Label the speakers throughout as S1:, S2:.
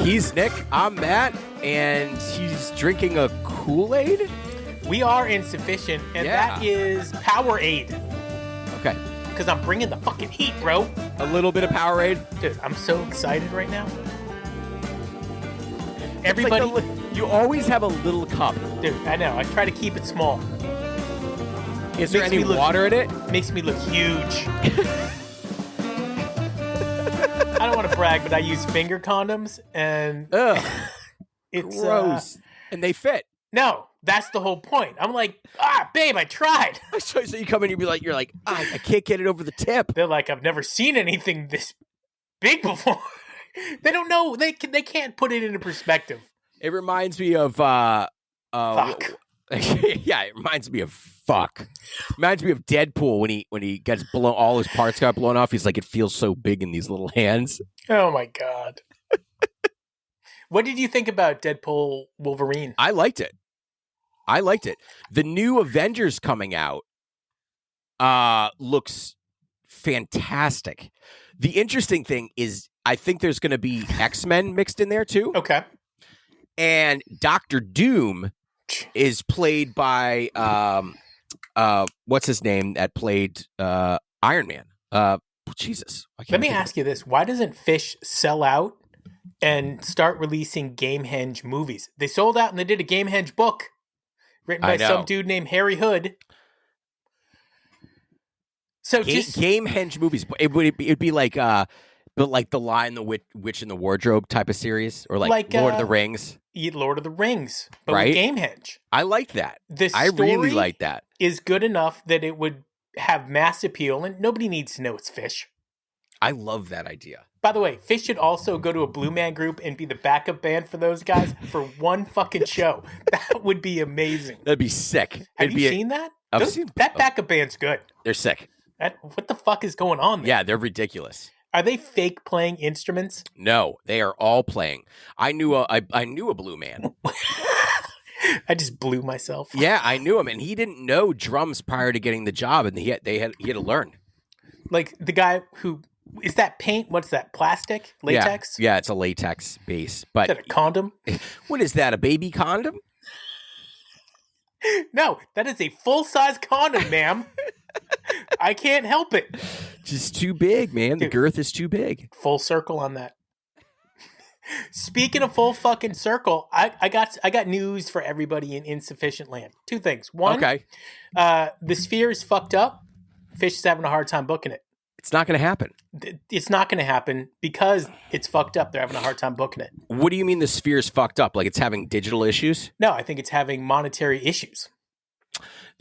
S1: He's Nick, I'm Matt, and he's drinking a Kool-Aid?
S2: We are Insuphishient, and that is Powerade.
S1: Okay.
S2: Because I'm bringing the fucking heat, bro.
S1: A little bit of Powerade?
S2: Dude, I'm so excited right now. Everybody...
S1: Like you always have a little cup.
S2: Dude, I know. I try to keep it small.
S1: Is there any water in it?
S2: Makes me look huge. I don't want to brag, but I use finger condoms, and it's
S1: gross. And they fit.
S2: No, that's the whole point. I'm like, babe, I tried.
S1: So you come in, you're like, I can't get it over the tip.
S2: They're like, I've never seen anything this big before. They don't know. They can't put it into perspective.
S1: It reminds me of
S2: fuck.
S1: Yeah, it reminds me of fuck. Reminds me of Deadpool when he gets blown, all his parts got blown off. He's like, it feels so big in these little hands.
S2: Oh my god. What did you think about Deadpool Wolverine?
S1: I liked it. The new Avengers coming out looks fantastic. The interesting thing is I think there's going to be X-Men mixed in there too.
S2: Okay. And
S1: Dr. Doom is played by what's his name that played Iron Man? Jesus.
S2: Let me ask you this. Why doesn't Fish sell out and start releasing Gamehenge movies? They sold out and they did a Gamehenge book written by some dude named Harry Hood. So
S1: Gamehenge movies. It'd be like but like the Lion, the Witch, and the Wardrobe type of series, or like Lord of the Rings.
S2: Lord of the Rings, but
S1: right?
S2: With Gamehenge.
S1: I like that.
S2: I
S1: really like that.
S2: Is good enough that it would have mass appeal, and nobody needs to know it's Fish.
S1: I love that idea.
S2: By the way, Fish should also go to a Blue Man Group and be the backup band for those guys for one fucking show. That would be amazing.
S1: That'd be sick.
S2: Have you seen that? That backup band's good.
S1: They're sick.
S2: What the fuck is going on there?
S1: Yeah, they're ridiculous.
S2: Are they fake playing instruments?
S1: No, they are all playing. I knew a Blue Man.
S2: I just blew myself.
S1: Yeah, I knew him, and he didn't know drums prior to getting the job, and he had to learn.
S2: Like the guy who is that paint? What's that? Plastic? Latex?
S1: Yeah, it's a latex base. But
S2: is that a condom?
S1: What is that? A baby condom?
S2: No, that is a full-size condom, ma'am. I can't help it.
S1: Just too big, man. Dude, the girth is too big.
S2: Full circle on that. Speaking of full fucking circle, I got news for everybody in Insuphishient land. Two things. One, the sphere is fucked up. Fish is having a hard time booking it.
S1: It's not going to happen.
S2: It's not going to happen because it's fucked up. They're having a hard time booking it.
S1: What do you mean the sphere is fucked up? Like it's having digital issues?
S2: No, I think it's having monetary issues.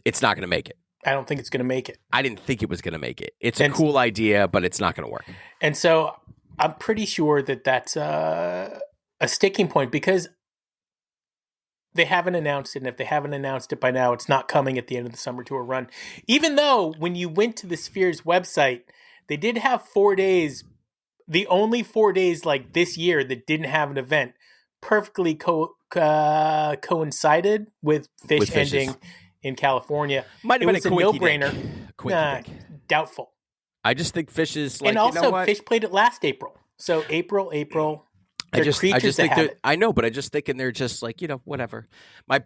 S1: It's not going to make it.
S2: I don't think it's going to make it.
S1: I didn't think it was going to make it. It's a cool idea, but it's not going to work.
S2: And so I'm pretty sure that that's a sticking point because they haven't announced it. And if they haven't announced it by now, it's not coming at the end of the summer tour run. Even though when you went to the Sphere's website, they did have 4 days, the only 4 days like this year that didn't have an event, perfectly coincided with Fish ending in California.
S1: Might have been a
S2: no-brainer. Doubtful.
S1: I just think Fish is like,
S2: and also
S1: you know what?
S2: Fish played it last April. So April.
S1: I just think that I know, but I just thinking they're just like, whatever. My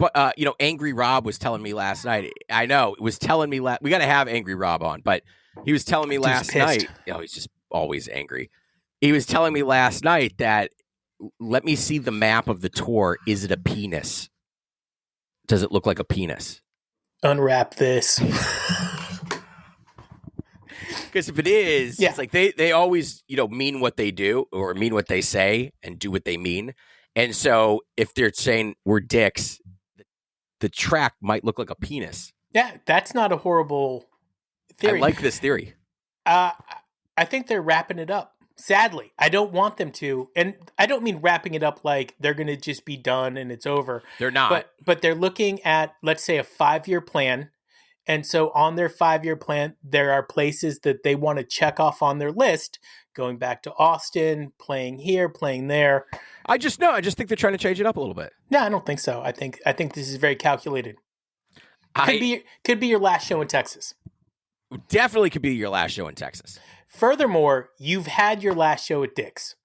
S1: Angry Rob was telling me last night. I know it was telling me we got to have Angry Rob on, but he was telling me last night. He's just always angry. He was telling me last night that let me see the map of the tour. Is it a penis? Does it look like a penis?
S2: Unwrap this.
S1: Because if it is, it's like they always, mean what they do or mean what they say and do what they mean. And so if they're saying we're dicks, the track might look like a penis.
S2: Yeah, that's not a horrible theory.
S1: I like this theory.
S2: I think they're wrapping it up. Sadly, I don't want them to. And I don't mean wrapping it up like they're going to just be done and it's over.
S1: They're not.
S2: But they're looking at, let's say, a 5-year plan. And so on their 5-year plan, there are places that they want to check off on their list, going back to Austin, playing here, playing there.
S1: I just think they're trying to change it up a little bit.
S2: No, I don't think so. I think this is very calculated. Could be your last show in Texas.
S1: Definitely could be your last show in Texas.
S2: Furthermore, you've had your last show at Dick's.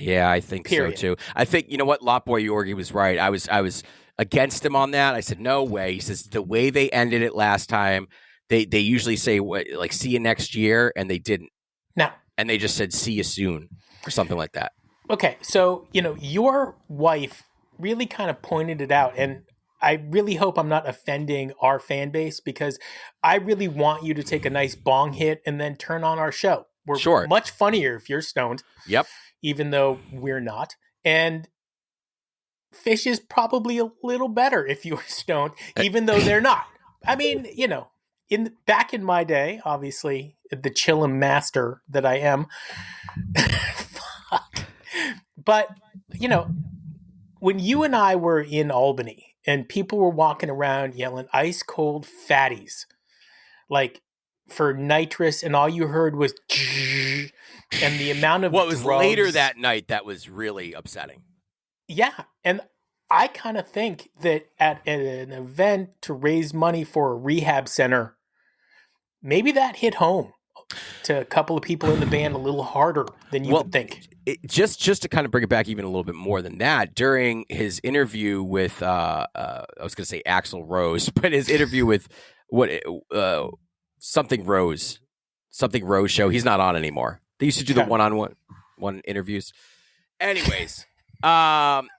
S1: Yeah, I think
S2: Period.
S1: so too. I think, you know what, Lotboy Yorgi was right. I was against him on that. I said, no way. He says the way they ended it last time, they usually say like see you next year, and they didn't.
S2: No.
S1: And they just said see you soon or something like that.
S2: Okay, so your wife really kind of pointed it out, and I really hope I'm not offending our fan base, because I really want you to take a nice bong hit and then turn on our show. We're much funnier if you're stoned.
S1: Yep.
S2: Even though we're not. And Fish is probably a little better if you're stoned, even though they're not. I mean, back in my day, obviously, the chillin' master that I am. Fuck. But, when you and I were in Albany and people were walking around yelling ice cold fatties, like for nitrous, and all you heard was and the amount of
S1: it was later that night that was really upsetting.
S2: Yeah, and I kind of think that at an event to raise money for a rehab center, maybe that hit home to a couple of people in the band a little harder than you would think.
S1: Just to kind of bring it back even a little bit more than that, during his interview with I was going to say Axl Rose, but his interview with something Rose show. He's not on anymore. They used to do the one interviews. Anyways,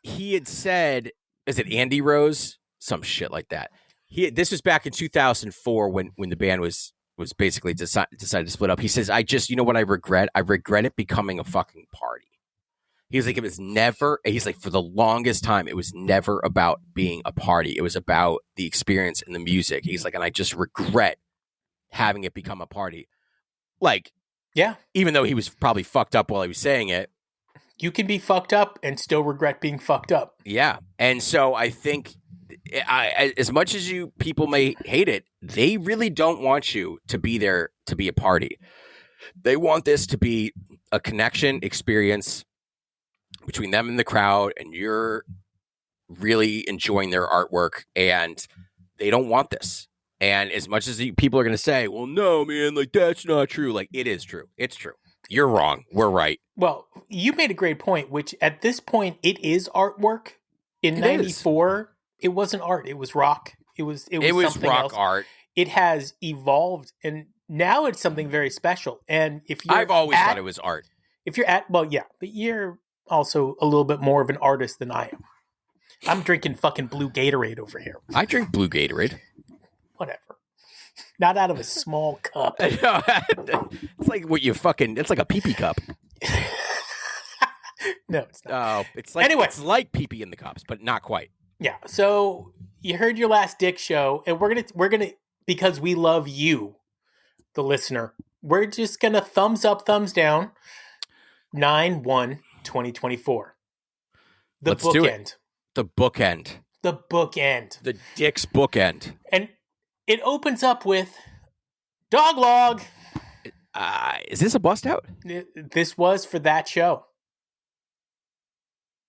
S1: he had said, is it Andy Rose? Some shit like that. This was back in 2004 when the band was basically decided to split up. He says, you know what I regret? I regret it becoming a fucking party. He's like, for the longest time, it was never about being a party. It was about the experience and the music. He's like, and I just regret having it become a party. Like,
S2: yeah,
S1: even though he was probably fucked up while he was saying it.
S2: You can be fucked up and still regret being fucked up.
S1: Yeah. And so I think as much as you people may hate it, they really don't want you to be there to be a party. They want this to be a connection experience between them and the crowd, and you're really enjoying their artwork, and they don't want this. And as much as people are going to say, well, no, man, like that's not true. Like it is true. It's true. You're wrong. We're right.
S2: Well, you made a great point, which at this point, it is artwork. In '94, it wasn't art. It was rock. It was rock
S1: else. Art.
S2: It has evolved, and now it's something very special. And
S1: I've always thought it was art.
S2: If you're but you're also a little bit more of an artist than I am. I'm drinking fucking blue Gatorade over here.
S1: I drink blue Gatorade.
S2: Whatever. Not out of a small cup.
S1: It's like it's like a pee-pee cup.
S2: No, it's not.
S1: Oh, it's like pee-pee in the cups, but not quite.
S2: Yeah. So you heard your last Dick show, and we're gonna because we love you, the listener. We're just gonna thumbs up, thumbs down. 9/1/2024.
S1: Let's do it. The bookend.
S2: The bookend.
S1: The Dick's bookend.
S2: And it opens up with Dog Log.
S1: Is this a bust out?
S2: This was for that show.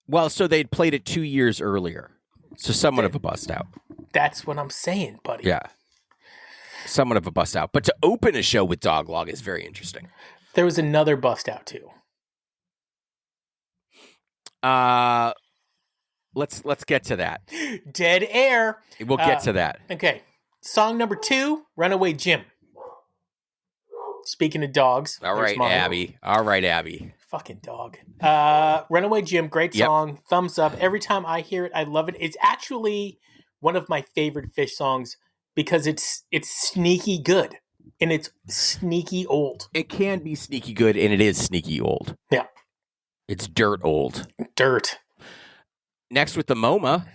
S1: Well, so they'd played it 2 years earlier. So somewhat of a bust out.
S2: That's what I'm saying, buddy.
S1: Yeah. Somewhat of a bust out. But to open a show with Dog Log is very interesting.
S2: There was another bust out too.
S1: Let's get to that.
S2: Dead air.
S1: We'll get to that.
S2: Okay. Song number 2, Runaway Jim. Speaking of dogs.
S1: All right, Abby.
S2: Fucking dog. Runaway Jim, great song. Yep. Thumbs up. Every time I hear it, I love it. It's actually one of my favorite Fish songs because it's sneaky good and it's sneaky old.
S1: It can be sneaky good and it is sneaky old.
S2: Yeah.
S1: It's dirt old.
S2: Dirt.
S1: Next with the MoMA.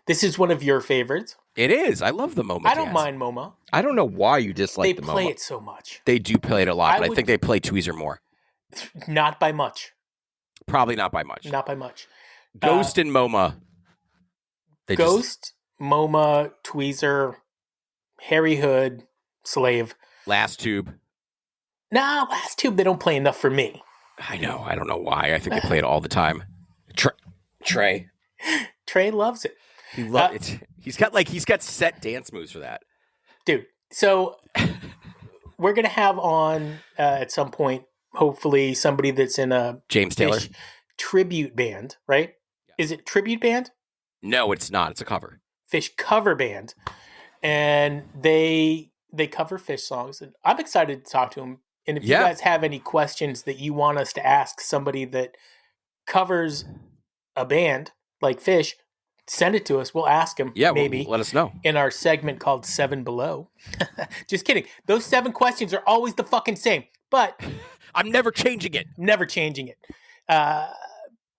S2: This is one of your favorites.
S1: It is. I love the MoMA.
S2: I don't mind MoMA.
S1: I don't know why you dislike the MoMA.
S2: They play it so much.
S1: They do play it a lot, but I think they play Tweezer more.
S2: Not by much.
S1: Probably not by much.
S2: Not by much.
S1: Ghost and MoMA.
S2: MoMA, Tweezer, Harry Hood, Slave.
S1: Last Tube.
S2: Nah, Last Tube, they don't play enough for me.
S1: I know. I don't know why. I think they play it all the time. Trey.
S2: Trey loves it.
S1: He loves it. He's got set dance moves for that.
S2: Dude, so we're going to have on at some point, hopefully, somebody that's in a
S1: James Taylor.
S2: tribute band, right? Yeah. Is it tribute band?
S1: No, it's not. It's a cover.
S2: Phish cover band. And they cover Phish songs. And I'm excited to talk to them. And if you guys have any questions that you want us to ask somebody that covers a band like Phish, send it to us. We'll ask them.
S1: Yeah,
S2: maybe.
S1: Let us know.
S2: In our segment called 7 Below. Just kidding. Those 7 questions are always the fucking same. But
S1: I'm never changing it.
S2: Never changing it.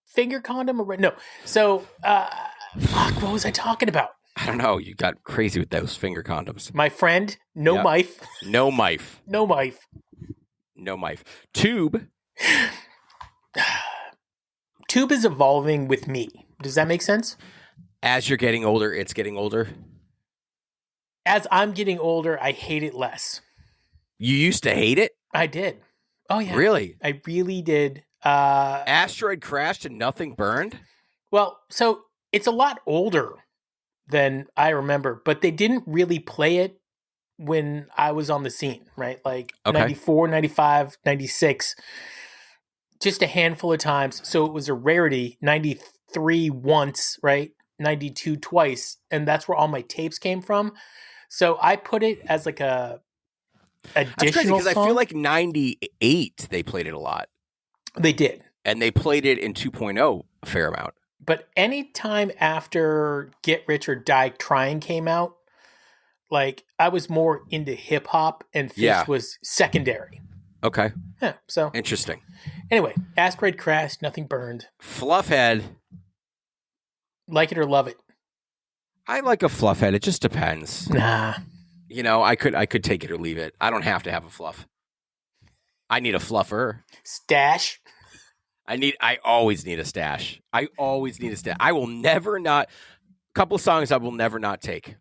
S2: Finger condom or no. So, fuck, what was I talking about?
S1: I don't know. You got crazy with those finger condoms.
S2: My friend, no mife.
S1: No mife.
S2: No mife.
S1: No mife. Tube.
S2: Tube is evolving with me. Does that make sense?
S1: As you're getting older, it's getting older.
S2: As I'm getting older, I hate it less.
S1: You used to hate it?
S2: I did. Oh, yeah.
S1: Really?
S2: I really did.
S1: Asteroid crashed and nothing burned?
S2: Well, so it's a lot older than I remember, but they didn't really play it when I was on the scene, right? Like 94, 95, 96, just a handful of times. So it was a rarity. 93 once, right? 92 twice. And that's where all my tapes came from. So I put it as like a additional
S1: because I feel like 98 they played it a lot.
S2: They did.
S1: And they played it in 2.0 a fair amount.
S2: But any time after Get Rich or Die Trying came out, like I was more into hip hop and Phish was secondary.
S1: Okay.
S2: Yeah. So
S1: interesting.
S2: Anyway, Asteroid crashed, nothing burned.
S1: Fluffhead.
S2: Like it or love it?
S1: I like a fluffhead. It just depends.
S2: Nah.
S1: You know, I could take it or leave it. I don't have to have a fluff. I need a fluffer.
S2: Stash.
S1: I always need a stash. I always need a stash. I will never not. A couple of songs I will never not take.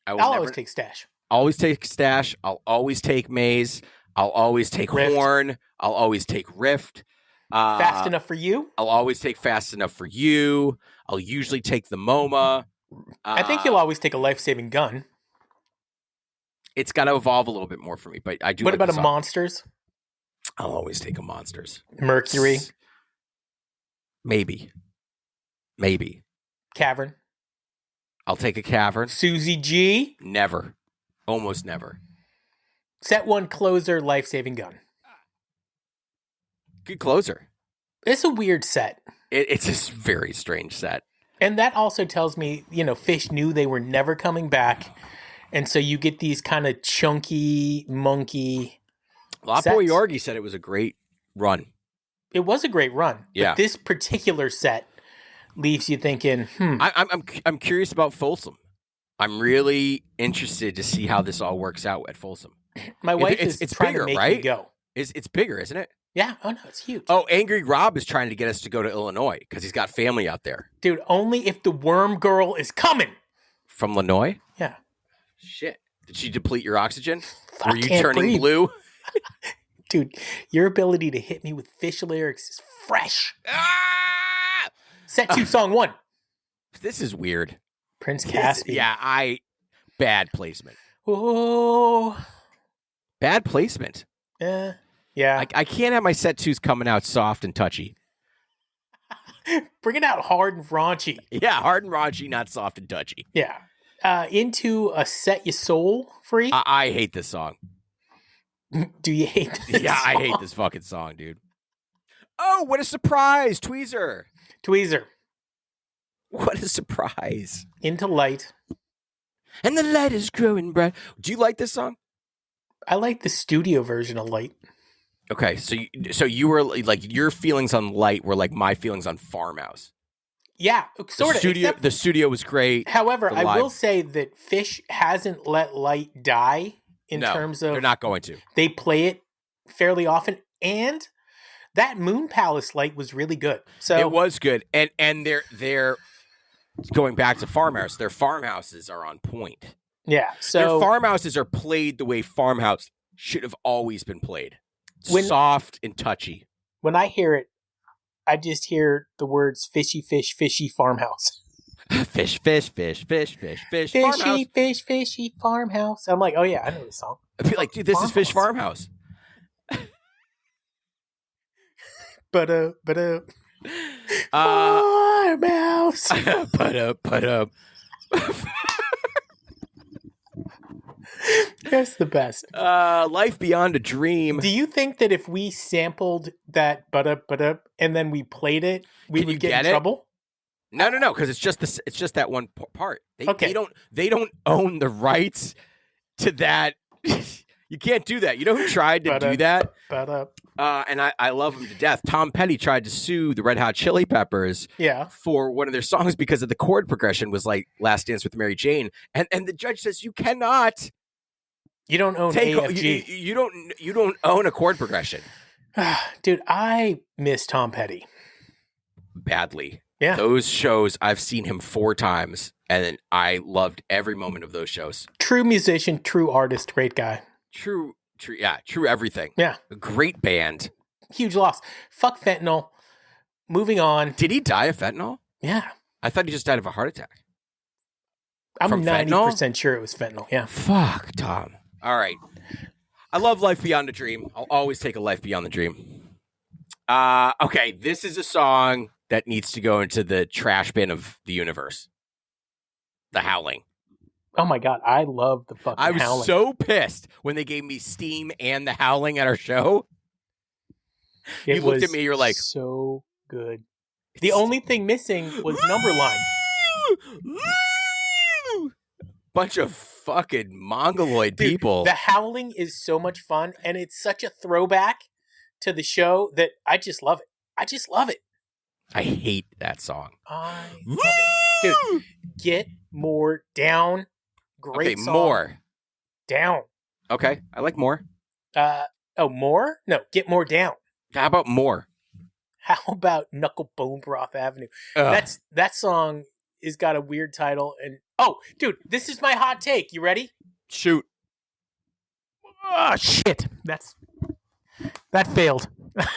S2: I'll always take stash.
S1: Always take stash. I'll always take maze. I'll always take
S2: Rift.
S1: horn. I'll always take rift.
S2: Fast enough for you?
S1: I'll always take fast enough for you. I'll usually take the MoMA.
S2: I think you'll always take a life-saving gun.
S1: It's got to evolve a little bit more for me, but I do.
S2: What about a monsters?
S1: I'll always take a monsters.
S2: Mercury.
S1: Maybe.
S2: Cavern.
S1: I'll take a cavern.
S2: Susie G.
S1: Never. Almost never.
S2: Set one closer, life-saving gun.
S1: Good closer.
S2: It's a weird set.
S1: It's a very strange set.
S2: And that also tells me, Phish knew they were never coming back. And so you get these kind of chunky, monkey
S1: Boy Yorgi said it was a great run.
S2: It was a great run.
S1: Yeah.
S2: But this particular set leaves you thinking,
S1: I'm curious about Folsom. I'm really interested to see how this all works out at Folsom.
S2: My wife is trying
S1: bigger,
S2: to make
S1: right?
S2: me go.
S1: It's bigger, isn't it?
S2: Yeah. Oh, no, it's huge.
S1: Oh, Angry Rob is trying to get us to go to Illinois because he's got family out there.
S2: Dude, only if the worm girl is coming.
S1: From Illinois?
S2: Yeah.
S1: Shit. Did she deplete your oxygen?
S2: I
S1: Were you turning blue?
S2: Dude, your ability to hit me with Phish lyrics is fresh.
S1: Ah!
S2: Set 2, song 1.
S1: This is weird.
S2: Prince Caspian.
S1: Bad placement.
S2: Oh.
S1: Bad placement.
S2: Yeah.
S1: I can't have my set 2s coming out soft and touchy.
S2: Bring it out hard and raunchy.
S1: Yeah, hard and raunchy, not soft and touchy.
S2: Yeah. Into a Set Your Soul Free.
S1: I hate this song.
S2: Do you hate this
S1: song? I hate this fucking song, dude. Oh, what a surprise. Tweezer. What a surprise.
S2: Into Light.
S1: And the light is growing bright. Do you like this song?
S2: I like the studio version of Light.
S1: Okay, so you were like your feelings on Light were like my feelings on Farmhouse.
S2: Yeah, sort of.
S1: The studio was great.
S2: However, I will say that Phish hasn't let Light die in terms of
S1: they're not going to.
S2: They play it fairly often, and that Moon Palace Light was really good. So
S1: it was good, and they're going back to Farmhouse. Their farmhouses are on point.
S2: Yeah, so
S1: their farmhouses are played the way Farmhouse should have always been played. Soft and touchy.
S2: When I hear it, I just hear the words fishy, fish, fishy farmhouse.
S1: Fish, fish, fish, fish, fish, fish,
S2: fishy,
S1: farmhouse.
S2: Fish, fishy farmhouse. I'm like, oh yeah, I know this song.
S1: I'd be like, dude, this is Fish Farmhouse.
S2: But Farmhouse.
S1: Put up.
S2: That's the best.
S1: Life Beyond a Dream.
S2: Do you think that if we sampled that but and then we played it, we would get in trouble?
S1: No, because it's just that one part. They don't own the rights to that. You can't do that. You know who tried to do that? And I love him to death. Tom Petty tried to sue the Red Hot Chili Peppers for one of their songs because of the chord progression was like Last Dance with Mary Jane. And the judge says you cannot.
S2: You don't own AFG.
S1: You don't own a chord progression.
S2: Dude, I miss Tom Petty.
S1: Badly.
S2: Yeah.
S1: Those shows, I've seen him 4 times, and I loved every moment of those shows.
S2: True musician, true artist, great guy.
S1: True everything.
S2: Yeah.
S1: A great band.
S2: Huge loss. Fuck fentanyl. Moving on.
S1: Did he die of fentanyl?
S2: Yeah.
S1: I thought he just died of a heart attack.
S2: I'm 90% sure it was fentanyl. Yeah.
S1: Fuck, Tom. All right. I love Life Beyond a Dream. I'll always take a Life Beyond the Dream. Okay, this is a song that needs to go into the trash bin of the universe. The Howling.
S2: Oh my God, I love the fucking Howling.
S1: I was so pissed when they gave me Steam and the Howling at our show. You looked at me, you're like...
S2: so good. The only thing missing was Numberline.
S1: Bunch of fucking mongoloid people.
S2: The Howling is so much fun, and it's such a throwback to the show that I just love it.
S1: I hate that song.
S2: I love it. Dude, Get More Down. Great song.
S1: More.
S2: Down.
S1: Okay, I like More.
S2: More? No, Get More Down.
S1: How about More?
S2: How about Knuckle Bone Broth Avenue? That song has got a weird title. And dude, this is my hot take. You ready?
S1: Shoot.
S2: Oh, shit. That failed.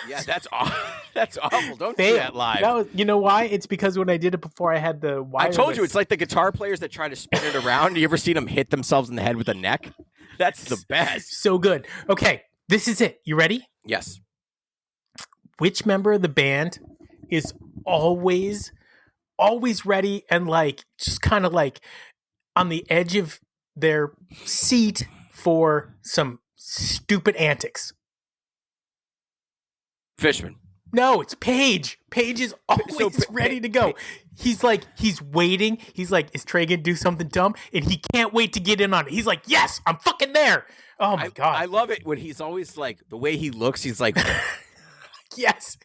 S1: Yeah, that's awful. That's awful. Don't do that live.
S2: You know why? It's because when I did it before, I had the wireless.
S1: I told you, it's like the guitar players that try to spin it around. You ever seen them hit themselves in the head with a neck? That's the best.
S2: So good. Okay, this is it. You ready?
S1: Yes.
S2: Which member of the band is always ready and like just kind of like on the edge of their seat for some stupid antics?
S1: Fishman.
S2: No, it's Paige. Paige is always ready to go. He's waiting. He's like, is Trey gonna do something dumb? And he can't wait to get in on it. He's like, yes, I'm fucking there. Oh my God.
S1: I love it when he's always like, the way he looks, he's like...
S2: Yes.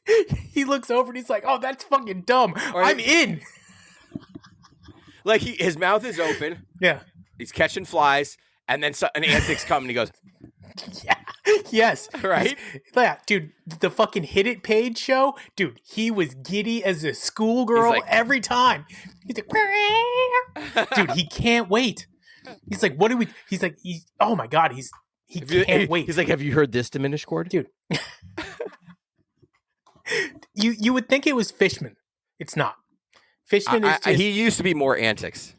S2: He looks over and he's like, oh, that's fucking dumb. I'm in.
S1: Like his mouth is open.
S2: Yeah.
S1: He's catching flies. And then an antic's coming and he goes...
S2: Yeah. Yes.
S1: Right?
S2: Yeah, dude, the fucking Hit It Page show, dude, he was giddy as a schoolgirl every time. He's like, dude, he can't wait. He's like, what do we, he's like, oh my God, he can't wait.
S1: He's like, have you heard this diminished chord?
S2: Dude. You would think it was Fishman. It's not. Fishman is just...
S1: He used to be more antics.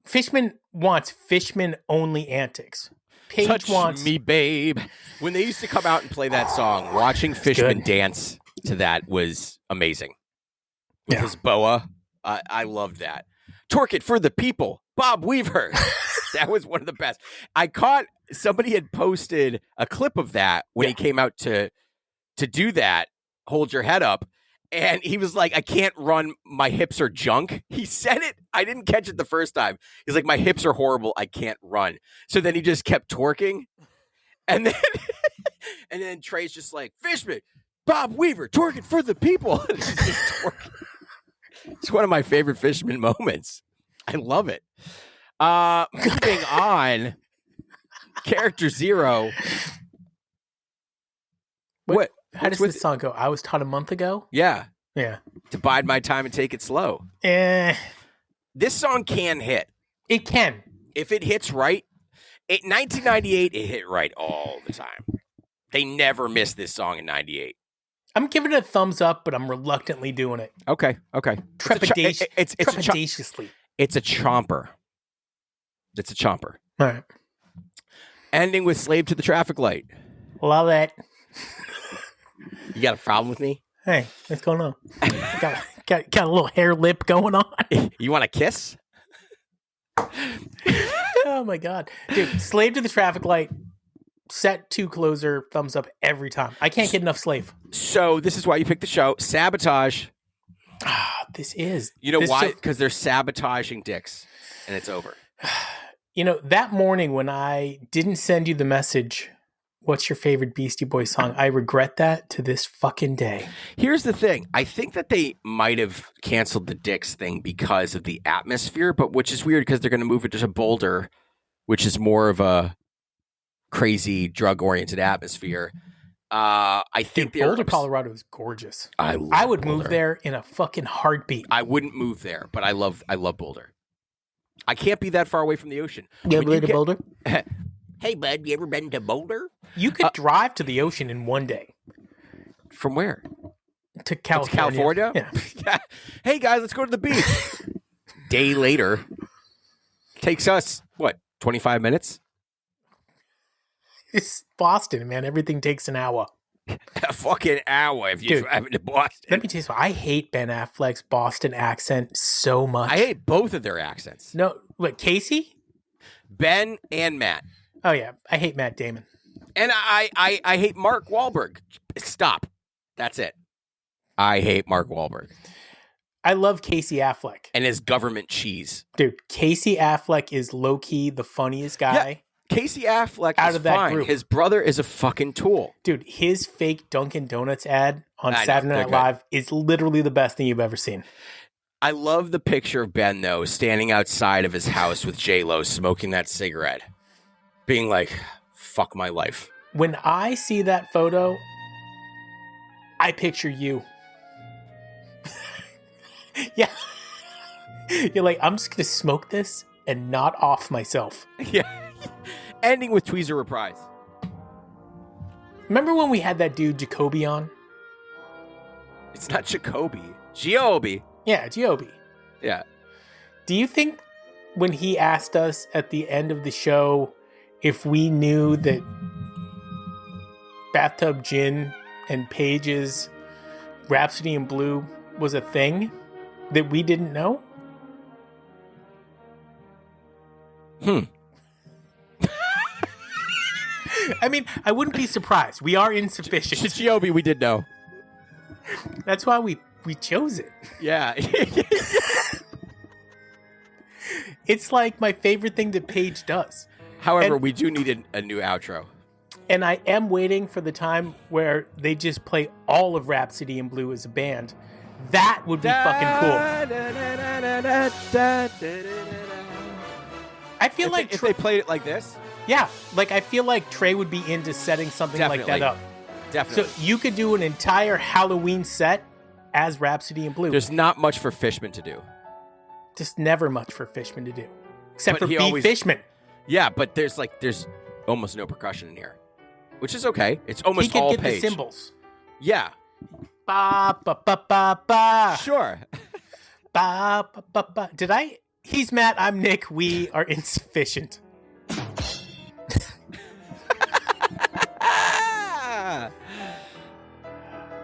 S2: Fishman wants Fishman-only antics. Paige
S1: Touch
S2: wants
S1: me, babe. When they used to come out and play that song, watching Fishman dance to that was amazing. With his boa, I loved that. Torque It for the People, Bob Weaver. That was one of the best. I caught somebody had posted a clip of that when he came out to do that. Hold Your Head Up. And he was like, I can't run. My hips are junk. He said it. I didn't catch it the first time. He's like, my hips are horrible. I can't run. So then he just kept twerking. And then and then Trey's just like, Fishman, Bob Weaver, twerking for the people. He's just twerking. It's one of my favorite Fishman moments. I love it. Moving on. Character 0. What?
S2: How does this song go? I was taught a month ago?
S1: Yeah.
S2: Yeah.
S1: To bide my time and take it slow. This song can hit.
S2: It can.
S1: If it hits right. 1998, it hit right all the time. They never missed this song in 98.
S2: I'm giving it a thumbs up, but I'm reluctantly doing it.
S1: Okay.
S2: Trepidatiously.
S1: It's a chomper. It's a chomper.
S2: All right.
S1: Ending with Slave to the Traffic Light.
S2: Love it.
S1: You got a problem with me?
S2: Hey, what's going on? got a little hair lip going on.
S1: You want a kiss?
S2: Oh my god, dude! Slave to the traffic light. Set to closer. Thumbs up every time. I can't get enough Slave.
S1: So this is why you picked the show. Sabotage.
S2: This is.
S1: You know why? Because they're sabotaging dicks, and it's over.
S2: You know, that morning when I didn't send you the message, what's your favorite Beastie Boys song? I regret that to this fucking day.
S1: Here's the thing. I think that they might have canceled the dicks thing because of the atmosphere, but which is weird because they're going to move it to Boulder, which is more of a crazy drug-oriented atmosphere. I think
S2: Boulder, Colorado is gorgeous.
S1: I
S2: would
S1: Boulder.
S2: move there in a fucking heartbeat.
S1: I wouldn't move there, but I love Boulder. I can't be that far away from the ocean.
S2: You ever been to Boulder?
S1: Hey, bud, you ever been to Boulder?
S2: You could drive to the ocean in one day.
S1: From where?
S2: To California.
S1: Yeah. Hey, guys, let's go to the beach. Day later. Takes us, 25 minutes?
S2: It's Boston, man. Everything takes an hour.
S1: A fucking hour if you're driving to Boston.
S2: Let me tell you something. I hate Ben Affleck's Boston accent so much.
S1: I hate both of their accents.
S2: No, what, Casey?
S1: Ben and Matt.
S2: Oh, yeah. I hate Matt Damon.
S1: And I hate Mark Wahlberg. Stop. That's it. I hate Mark Wahlberg.
S2: I love Casey Affleck.
S1: And his government cheese.
S2: Dude, Casey Affleck is low-key the funniest guy.
S1: Yeah. Casey Affleck
S2: out
S1: is
S2: of that
S1: fine.
S2: Group.
S1: His brother is a fucking tool.
S2: Dude, his fake Dunkin' Donuts ad on Saturday Night Live is literally the best thing you've ever seen.
S1: I love the picture of Ben, though, standing outside of his house with J-Lo smoking that cigarette. Being like, fuck my life.
S2: When I see that photo, I picture you. Yeah. You're like, I'm just going to smoke this and not off myself.
S1: Yeah. Ending with Tweezer Reprise.
S2: Remember when we had that dude Jacoby on?
S1: It's not Jacoby. Gioby.
S2: Yeah, Gioby.
S1: Yeah.
S2: Do you think when he asked us at the end of the show if we knew that Bathtub Gin and Paige's Rhapsody in Blue was a thing that we didn't know? I mean, I wouldn't be surprised. We are insufficient.
S1: Gioby, we did know.
S2: That's why we chose it.
S1: Yeah.
S2: It's like my favorite thing that Paige does.
S1: However, we do need a new outro.
S2: And I am waiting for the time where they just play all of Rhapsody in Blue as a band. That would be fucking cool. I feel like
S1: if they played it like this.
S2: Yeah, like I feel like Trey would be into setting something like that up.
S1: Definitely.
S2: So you could do an entire Halloween set as Rhapsody in Blue.
S1: There's not much for Fishman to do.
S2: Just never much for Fishman to do. Except for B. Fishman.
S1: Yeah, but there's almost no percussion in here. Which is okay. It's almost all Page.
S2: He could get the cymbals.
S1: Yeah.
S2: Ba, ba, ba, ba, ba.
S1: Sure.
S2: Ba, ba, ba, ba. Did I? He's Matt. I'm Nick. We are insufficient.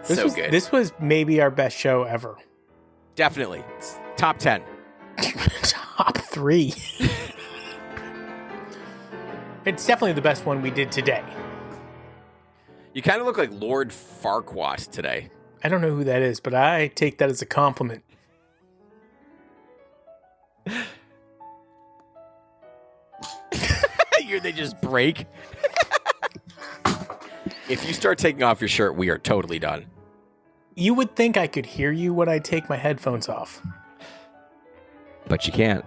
S1: Good.
S2: This was maybe our best show ever.
S1: Definitely. It's top 10.
S2: Top 3. It's definitely the best one we did today.
S1: You kind of look like Lord Farquaad today.
S2: I don't know who that is, but I take that as a compliment.
S1: They just break. If you start taking off your shirt, we are totally done.
S2: You would think I could hear you when I take my headphones off.
S1: But you can't.